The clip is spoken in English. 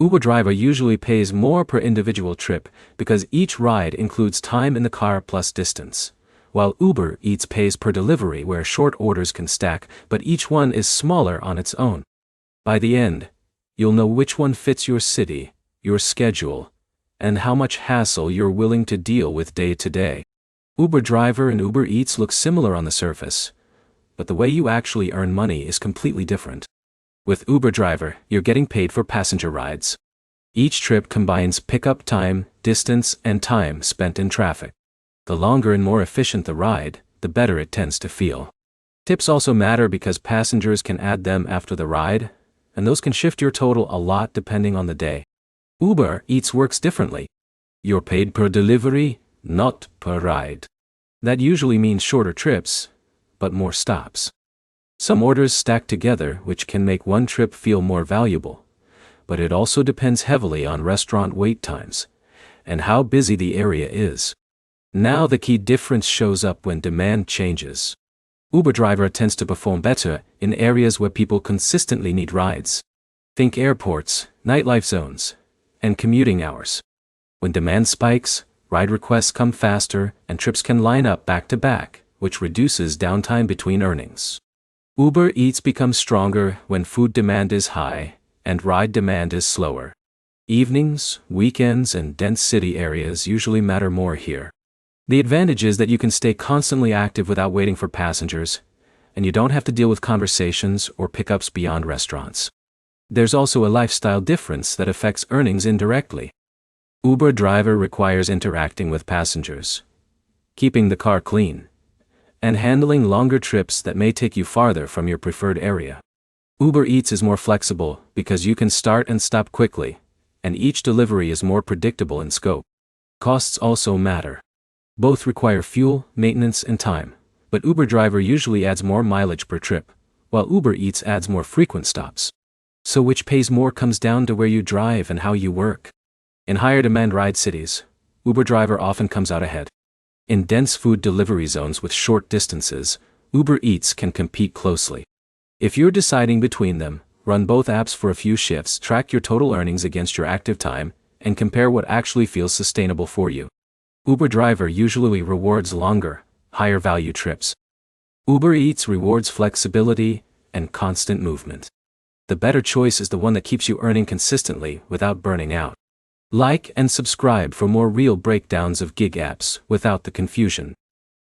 Uber driver usually pays more per individual trip because each ride includes time in the car plus distance, while Uber Eats pays per delivery where short orders can stack, but each one is smaller on its own. By the end, you'll know which one fits your city, your schedule, and how much hassle you're willing to deal with day to day. Uber driver and Uber Eats look similar on the surface, but the way you actually earn money is completely different. With Uber driver, you're getting paid for passenger rides. Each trip combines pickup time, distance, and time spent in traffic. The longer and more efficient the ride, the better it tends to feel. Tips also matter because passengers can add them after the ride, and those can shift your total a lot depending on the day. Uber Eats works differently. You're paid per delivery, not per ride. That usually means shorter trips, but more stops. Some orders stack together, which can make one trip feel more valuable, but it also depends heavily on restaurant wait times and how busy the area is. Now the key difference shows up when demand changes. Uber driver tends to perform better in areas where people consistently need rides. Think airports, nightlife zones, and commuting hours. When demand spikes, ride requests come faster and trips can line up back to back, which reduces downtime between earnings. Uber Eats becomes stronger when food demand is high and ride demand is slower. Evenings, weekends, and dense city areas usually matter more here. The advantage is that you can stay constantly active without waiting for passengers, and you don't have to deal with conversations or pickups beyond restaurants. There's also a lifestyle difference that affects earnings indirectly. Uber driver requires interacting with passengers, keeping the car clean, and handling longer trips that may take you farther from your preferred area. Uber Eats is more flexible because you can start and stop quickly, and each delivery is more predictable in scope. Costs also matter. Both require fuel, maintenance, and time, but Uber driver usually adds more mileage per trip, while Uber Eats adds more frequent stops. So which pays more comes down to where you drive and how you work. In higher demand ride cities, Uber driver often comes out ahead. In dense food delivery zones with short distances, Uber Eats can compete closely. If you're deciding between them, run both apps for a few shifts, track your total earnings against your active time, and compare what actually feels sustainable for you. Uber driver usually rewards longer, higher value trips. Uber Eats rewards flexibility and constant movement. The better choice is the one that keeps you earning consistently without burning out. Like and subscribe for more real breakdowns of gig apps without the confusion.